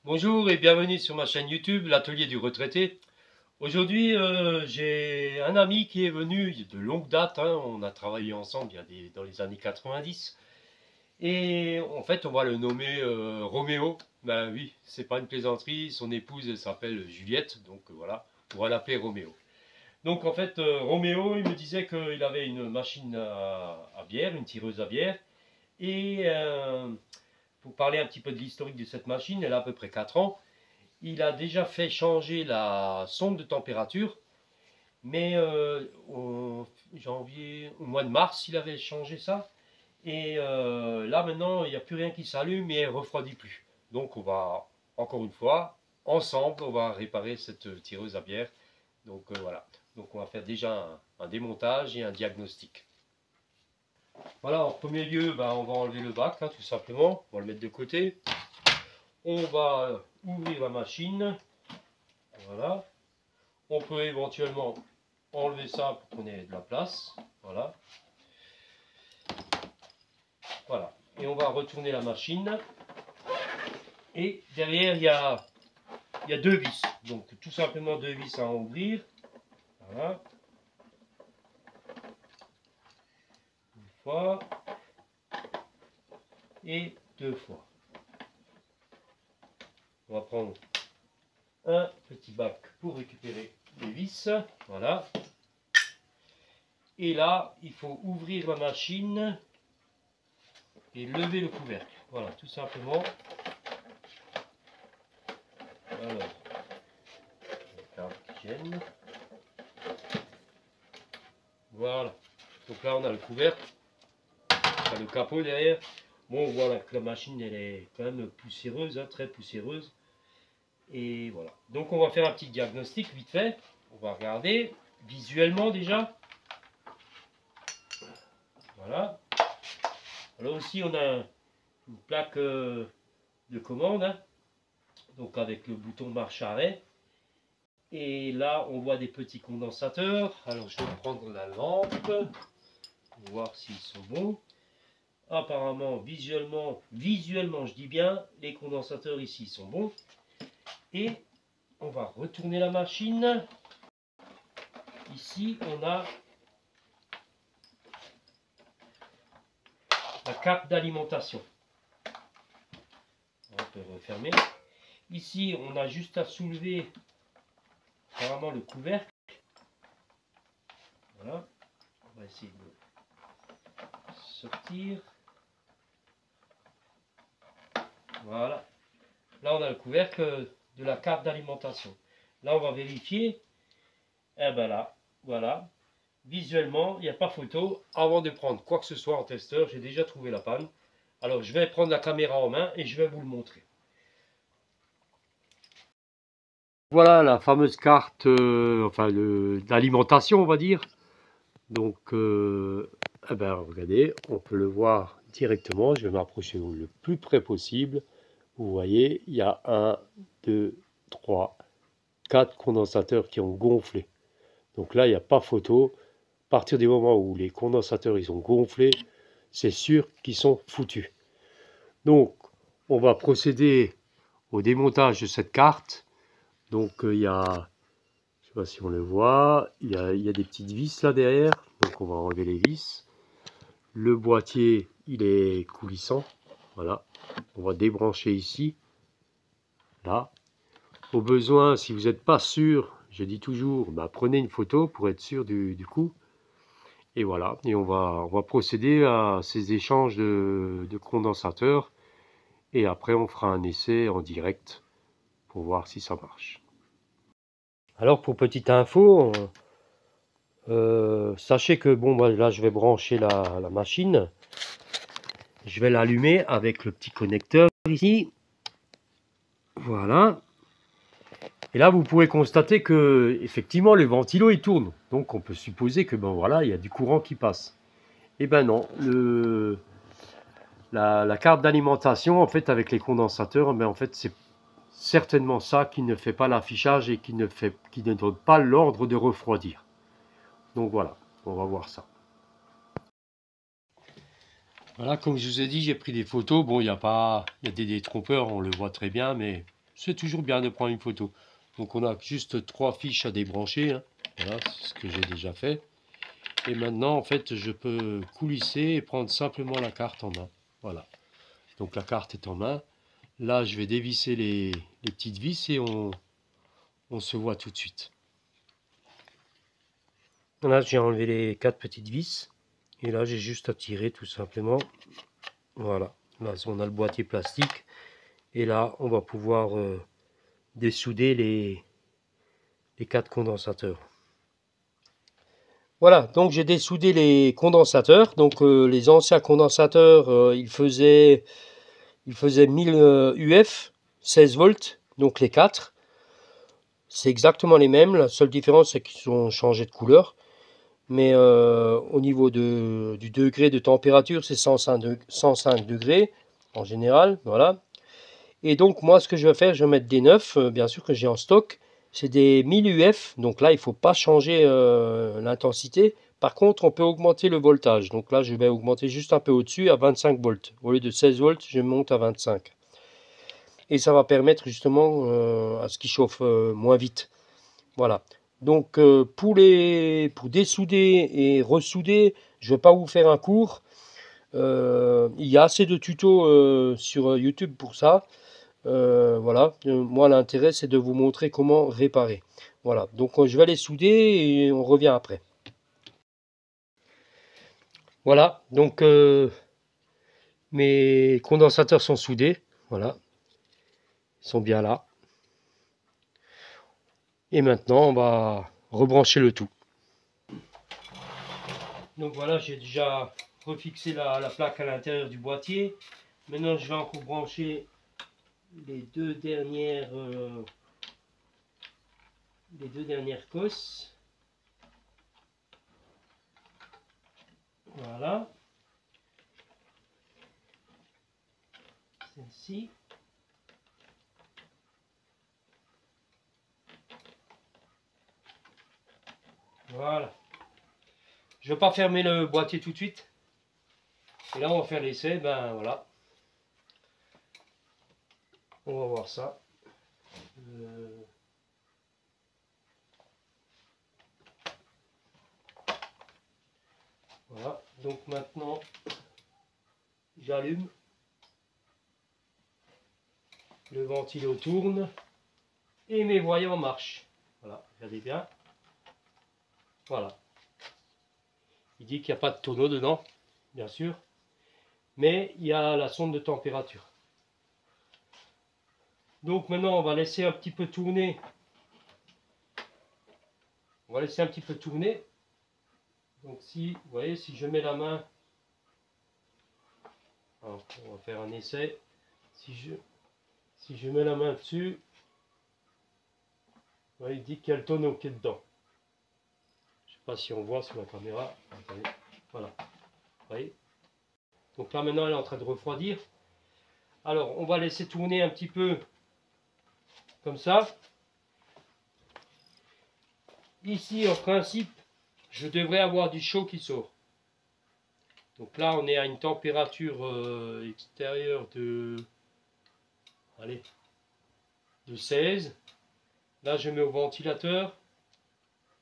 Bonjour et bienvenue sur ma chaîne YouTube, l'atelier du retraité. Aujourd'hui, j'ai un ami qui est venu de longue date, hein, on a travaillé ensemble dans les années 90. Et en fait, on va le nommer Roméo. Ben oui, c'est pas une plaisanterie, son épouse elle s'appelle Juliette, donc voilà, on va l'appeler Roméo. Donc en fait, Roméo, il me disait qu'il avait une machine à bière, une tireuse à bière. Et pour parler un petit peu de l'historique de cette machine, elle a à peu près 4 ans. Il a déjà fait changer la sonde de température, mais au mois de mars, il avait changé ça. Et là maintenant, il n'y a plus rien qui s'allume et elle ne refroidit plus. Donc on va, encore une fois, ensemble, on va réparer cette tireuse à bière. Donc voilà. Donc on va faire déjà un démontage et un diagnostic. Voilà, en premier lieu, ben, on va enlever le bac, hein, tout simplement. On va le mettre de côté. On va ouvrir la machine. Voilà. On peut éventuellement enlever ça pour qu'on ait de la place. Voilà. Voilà. Et on va retourner la machine. Et derrière, il y a deux vis. Donc tout simplement deux vis à ouvrir. Voilà. Une fois. Et deux fois. On va prendre un petit bac pour récupérer les vis. Voilà. Et là, il faut ouvrir la machine et lever le couvercle. Voilà, tout simplement. Alors, voilà. Donc là, on a le couvercle, on a le capot derrière. Bon, voilà que la machine, elle est quand même poussiéreuse, hein, très poussiéreuse. Et voilà. Donc, on va faire un petit diagnostic vite fait. On va regarder visuellement déjà. Voilà. Alors aussi, on a une plaque de commande, hein, donc avec le bouton marche-arrêt. Et là, on voit des petits condensateurs. Alors, je vais prendre la lampe pour voir s'ils sont bons. Apparemment, visuellement, je dis bien, les condensateurs ici sont bons. Et on va retourner la machine. Ici, on a la carte d'alimentation. On peut refermer. Ici, on a juste à soulever apparemment le couvercle. Voilà. On va essayer de sortir. Voilà. Là, on a le couvercle de la carte d'alimentation. Là, on va vérifier. Et ben là, voilà. Visuellement, il n'y a pas photo. Avant de prendre quoi que ce soit en testeur, j'ai déjà trouvé la panne. Alors, je vais prendre la caméra en main et je vais vous le montrer. Voilà la fameuse carte d'alimentation, on va dire. Donc, eh ben, regardez, on peut le voir directement. Je vais m'approcher le plus près possible. Vous voyez, il y a 1, 2, 3, 4 condensateurs qui ont gonflé. Donc là, il n'y a pas photo. À partir du moment où les condensateurs ils ont gonflé, c'est sûr qu'ils sont foutus. Donc, on va procéder au démontage de cette carte. Donc, il y a, je ne sais pas si on le voit, il y a des petites vis là derrière. Donc, on va enlever les vis. Le boîtier, il est coulissant. Voilà. On va débrancher ici. Là. Au besoin, si vous n'êtes pas sûr, je dis toujours, bah, prenez une photo pour être sûr du coup. Et voilà, et on va procéder à ces échanges de condensateurs. Et après, on fera un essai en direct pour voir si ça marche. Alors, pour petite info, sachez que bon, moi, là, je vais brancher la machine. Je vais l'allumer avec le petit connecteur ici. Voilà. Et là, vous pouvez constater que effectivement le ventilo il tourne. Donc on peut supposer que ben voilà, il y a du courant qui passe. Et ben non, la carte d'alimentation en fait avec les condensateurs, ben en fait c'est certainement ça qui ne fait pas l'affichage et qui ne donne pas l'ordre de refroidir. Donc voilà, on va voir ça. Voilà, comme je vous ai dit, j'ai pris des photos. Bon, il y a des détrompeurs, on le voit très bien, mais c'est toujours bien de prendre une photo. Donc on a juste 3 fiches à débrancher, hein. Voilà, c'est ce que j'ai déjà fait. Et maintenant, en fait, je peux coulisser et prendre simplement la carte en main. Voilà. Donc la carte est en main. Là, je vais dévisser les petites vis et on se voit tout de suite. Là, j'ai enlevé les 4 petites vis. Et là, j'ai juste à tirer tout simplement. Voilà. Là, on a le boîtier plastique. Et là, on va pouvoir dessouder les 4 condensateurs. Voilà, donc j'ai dessoudé les condensateurs. Donc les anciens condensateurs, ils faisaient 1000 UF, 16 volts, donc les 4. C'est exactement les mêmes. La seule différence, c'est qu'ils ont changé de couleur. Mais au niveau du degré de température, c'est 105 degrés en général. Voilà. Et donc, moi, ce que je vais faire, je vais mettre des neufs, bien sûr, que j'ai en stock. C'est des 1000 UF. Donc là, il ne faut pas changer l'intensité. Par contre, on peut augmenter le voltage. Donc là, je vais augmenter juste un peu au-dessus à 25 volts. Au lieu de 16 volts, je monte à 25. Et ça va permettre justement à ce qu'il chauffe moins vite. Voilà. Donc pour dessouder et ressouder, je ne vais pas vous faire un cours. Il y a assez de tutos sur YouTube pour ça. Voilà. Moi, l'intérêt, c'est de vous montrer comment réparer. Voilà. Donc je vais les souder et on revient après. Voilà. Donc mes condensateurs sont soudés. Voilà. Ils sont bien là. Et maintenant, on va rebrancher le tout. Donc voilà, j'ai déjà refixé la plaque à l'intérieur du boîtier. Maintenant, je vais encore brancher les deux dernières cosses. Voilà. Celle-ci. Voilà. Je ne vais pas fermer le boîtier tout de suite. Et là, on va faire l'essai. Ben voilà. On va voir ça. Voilà. Donc maintenant, j'allume. Le ventilo tourne. Et mes voyants marchent. Voilà. Regardez bien. Voilà. Il dit qu'il n'y a pas de tonneau dedans, bien sûr. Mais il y a la sonde de température. Donc maintenant, on va laisser un petit peu tourner. On va laisser un petit peu tourner. Donc si, vous voyez, si je mets la main, alors, on va faire un essai. Si je mets la main dessus, vous voyez, il dit qu'il y a le tonneau qui est dedans. Je ne sais pas si on voit sur la caméra. Attendez. Voilà. Vous voyez. Donc là maintenant, elle est en train de refroidir. Alors, on va laisser tourner un petit peu comme ça. Ici, en principe, je devrais avoir du chaud qui sort. Donc là, on est à une température extérieure de 16. Là, je mets au ventilateur.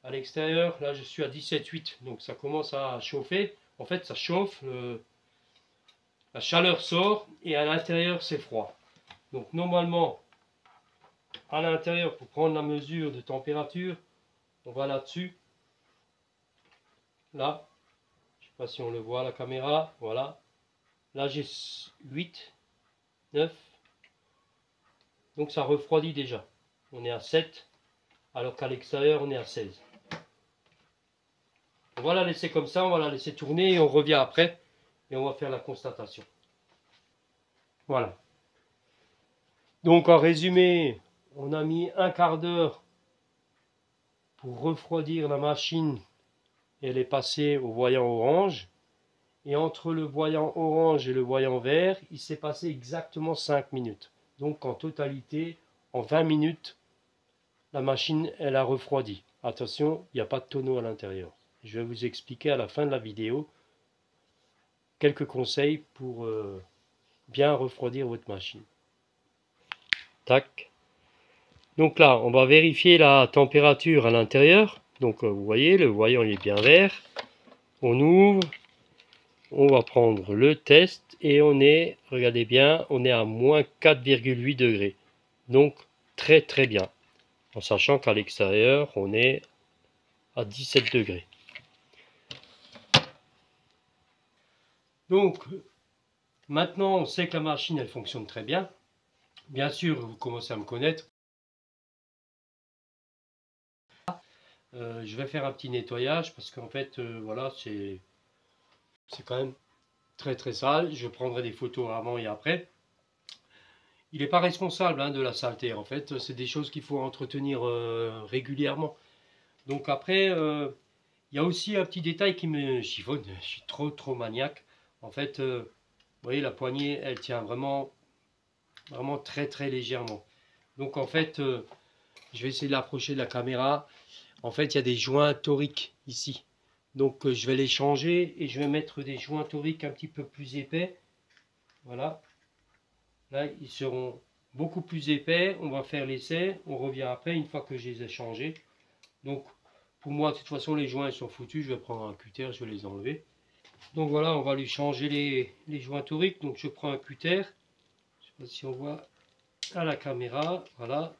À l'extérieur, là, je suis à 17,8. Donc ça commence à chauffer. En fait, ça chauffe. La chaleur sort et à l'intérieur, c'est froid. Donc normalement, à l'intérieur, pour prendre la mesure de température, on va là-dessus. Là, je ne sais pas si on le voit à la caméra. Voilà. Là, j'ai 8, 9. Donc ça refroidit déjà. On est à 7, alors qu'à l'extérieur, on est à 16. On va la laisser comme ça, on va la laisser tourner et on revient après. Et on va faire la constatation. Voilà. Donc en résumé, on a mis un quart d'heure pour refroidir la machine. Elle est passée au voyant orange. Et entre le voyant orange et le voyant vert, il s'est passé exactement 5 minutes. Donc en totalité, en 20 minutes, la machine elle a refroidi. Attention, il n'y a pas de tonneau à l'intérieur. Je vais vous expliquer à la fin de la vidéo quelques conseils pour bien refroidir votre machine. Tac. Donc là, on va vérifier la température à l'intérieur. Donc vous voyez, le voyant il est bien vert. On ouvre, on va prendre le test et on est, regardez bien, on est à moins 4,8 degrés. Donc très très bien. En sachant qu'à l'extérieur, on est à 17 degrés. Donc maintenant, on sait que la machine elle fonctionne très bien. Bien sûr, vous commencez à me connaître. Je vais faire un petit nettoyage parce qu'en fait, voilà, c'est quand même très très sale. Je prendrai des photos avant et après. Il n'est pas responsable de la saleté. En fait, c'est des choses qu'il faut entretenir régulièrement. Donc après, il y a aussi un petit détail qui me chiffonne. Je suis trop maniaque. En fait, vous voyez, la poignée, elle tient vraiment très très légèrement. Donc en fait, je vais essayer de l'approcher de la caméra. En fait, il y a des joints toriques ici. Donc je vais les changer et je vais mettre des joints toriques un petit peu plus épais. Voilà. Là, ils seront beaucoup plus épais. On va faire l'essai. On revient après une fois que je les ai changés. Donc pour moi, de toute façon, les joints ils sont foutus. Je vais prendre un cutter, je vais les enlever. Donc voilà, on va lui changer les joints toriques. Donc je prends un cutter. Je sais pas si on voit à la caméra. Voilà.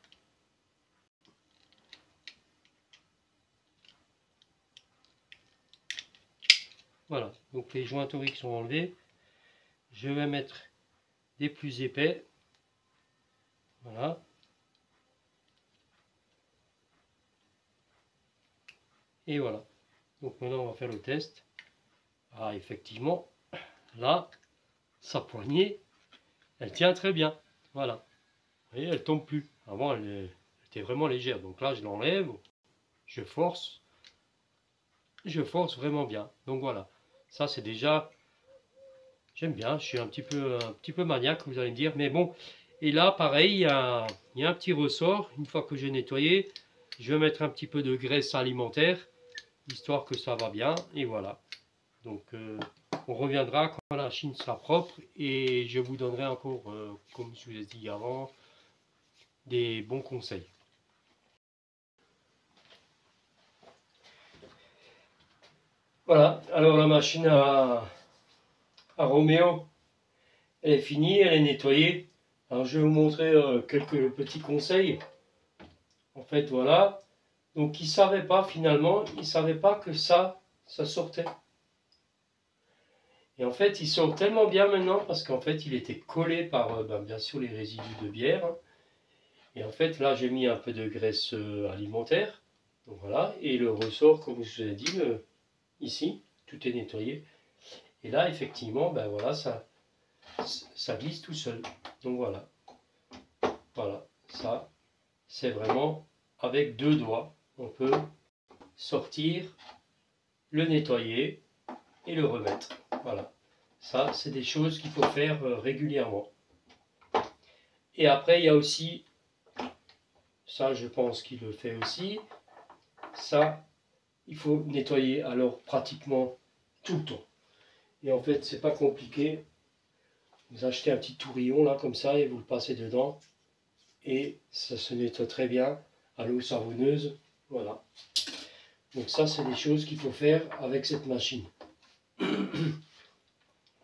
Voilà, donc les joints toriques sont enlevés. Je vais mettre des plus épais. Voilà. Et voilà. Donc maintenant on va faire le test. Ah effectivement, là, sa poignée, elle tient très bien. Voilà. Vous voyez, elle tombe plus. Avant elle était vraiment légère. Donc là je l'enlève, je force vraiment bien. Donc voilà. Ça c'est déjà, j'aime bien, je suis un petit peu maniaque, vous allez me dire. Mais bon, et là pareil, il y a un petit ressort. Une fois que j'ai nettoyé, je vais mettre un petit peu de graisse alimentaire, histoire que ça va bien. Et voilà. Donc on reviendra quand la machine sera propre et je vous donnerai encore, comme je vous ai dit avant, des bons conseils. Voilà, alors la machine à Roméo, elle est finie, elle est nettoyée. Alors je vais vous montrer quelques petits conseils. En fait, voilà. Donc il ne savait pas finalement, il ne savait pas que ça sortait. Et en fait, il sort tellement bien maintenant parce qu'en fait, il était collé par bien sûr les résidus de bière. Et en fait, là, j'ai mis un peu de graisse alimentaire. Donc voilà, et le ressort, comme je vous ai dit, ici, tout est nettoyé. Et là, effectivement, ben voilà, ça glisse tout seul. Donc voilà, voilà, ça, c'est vraiment avec deux doigts, on peut sortir, le nettoyer et le remettre. Voilà, ça, c'est des choses qu'il faut faire régulièrement. Et après, il y a aussi, ça, je pense qu'il le fait aussi, ça, il faut nettoyer alors pratiquement tout le temps. Et en fait, c'est pas compliqué. Vous achetez un petit tourillon là comme ça et vous le passez dedans et ça se nettoie très bien à l'eau savonneuse. Voilà. Donc ça, c'est des choses qu'il faut faire avec cette machine.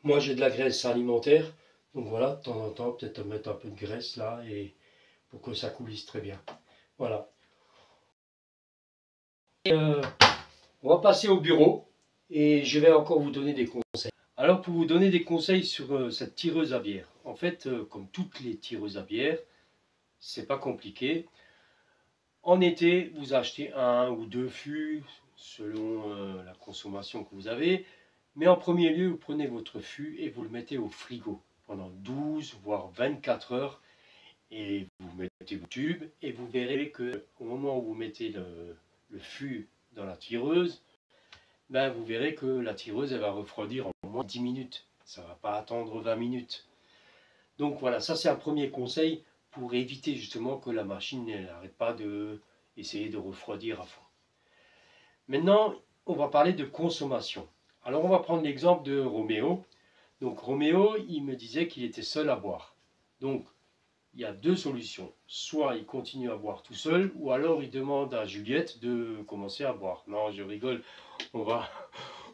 Moi, j'ai de la graisse alimentaire, donc voilà, de temps en temps, peut-être mettre un peu de graisse là et pour que ça coulisse très bien. Voilà. Et, on va passer au bureau et je vais encore vous donner des conseils. Alors pour vous donner des conseils sur cette tireuse à bière. En fait, comme toutes les tireuses à bière, c'est pas compliqué. En été, vous achetez un ou deux fûts selon la consommation que vous avez. Mais en premier lieu, vous prenez votre fût et vous le mettez au frigo pendant 12 voire 24 heures. Et vous mettez vos tubes et vous verrez que au moment où vous mettez le fût dans la tireuse, ben vous verrez que la tireuse elle va refroidir en moins de 10 minutes. Ça ne va pas attendre 20 minutes. Donc voilà, ça c'est un premier conseil pour éviter justement que la machine n'arrête pas d'essayer de refroidir à fond. Maintenant, on va parler de consommation. Alors on va prendre l'exemple de Roméo. Donc Roméo, il me disait qu'il était seul à boire. Donc il y a deux solutions. Soit il continue à boire tout seul, ou alors il demande à Juliette de commencer à boire. Non, je rigole, on va,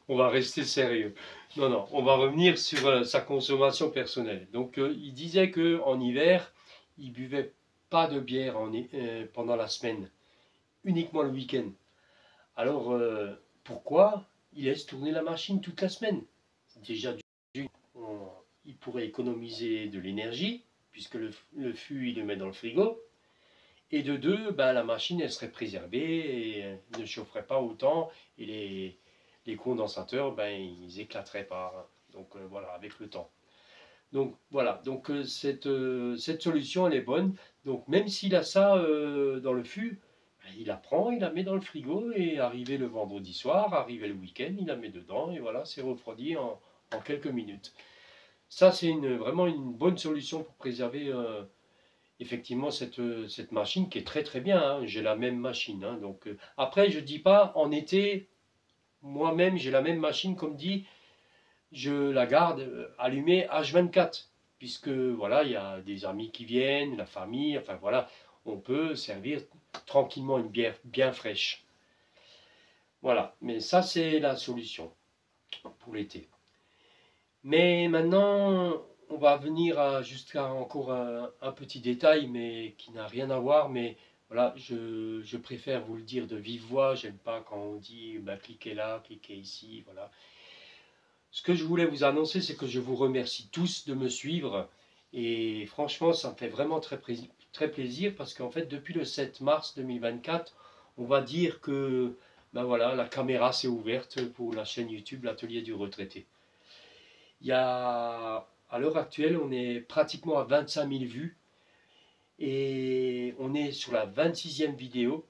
on va rester sérieux. Non, non, on va revenir sur sa consommation personnelle. Donc, il disait qu'en hiver, il buvait pas de bière pendant la semaine, uniquement le week-end. Alors, pourquoi il laisse tourner la machine toute la semaine? Déjà, il pourrait économiser de l'énergie, puisque le fût, il le met dans le frigo. Et de deux, ben, la machine, elle serait préservée et ne chaufferait pas autant. Et les condensateurs, ben, ils éclateraient pas. Donc voilà, avec le temps. Donc voilà, donc cette solution, elle est bonne. Donc même s'il a ça dans le fût, ben, il la prend, il la met dans le frigo et arrivé le vendredi soir, arrivé le week-end, il la met dedans et voilà, c'est refroidi en quelques minutes. Ça, c'est vraiment une bonne solution pour préserver effectivement cette machine qui est très très bien. Hein. J'ai la même machine. Hein. Donc, après, je ne dis pas en été, moi-même, j'ai la même machine, comme dit, je la garde allumée H24. Puisque voilà, il y a des amis qui viennent, la famille, enfin voilà, on peut servir tranquillement une bière bien fraîche. Voilà, mais ça, c'est la solution pour l'été. Mais maintenant, on va venir jusqu'à encore un petit détail, mais qui n'a rien à voir. Mais voilà, je préfère vous le dire de vive voix. J'aime pas quand on dit bah, cliquez là, cliquez ici. Voilà. Ce que je voulais vous annoncer, c'est que je vous remercie tous de me suivre. Et franchement, ça me fait vraiment très plaisir parce qu'en fait, depuis le 7 mars 2024, on va dire que ben voilà, la caméra s'est ouverte pour la chaîne YouTube L'Atelier du Retraité. Il y a, à l'heure actuelle, on est pratiquement à 25 000 vues et on est sur la 26e vidéo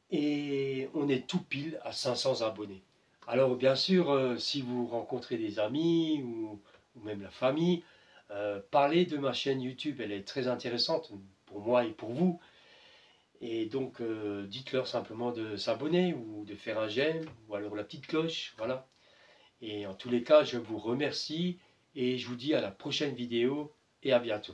et on est tout pile à 500 abonnés. Alors bien sûr, si vous rencontrez des amis ou même la famille, parlez de ma chaîne YouTube, elle est très intéressante pour moi et pour vous. Et donc dites-leur simplement de s'abonner ou de faire un j'aime ou alors la petite cloche, voilà. Et en tous les cas, je vous remercie et je vous dis à la prochaine vidéo et à bientôt.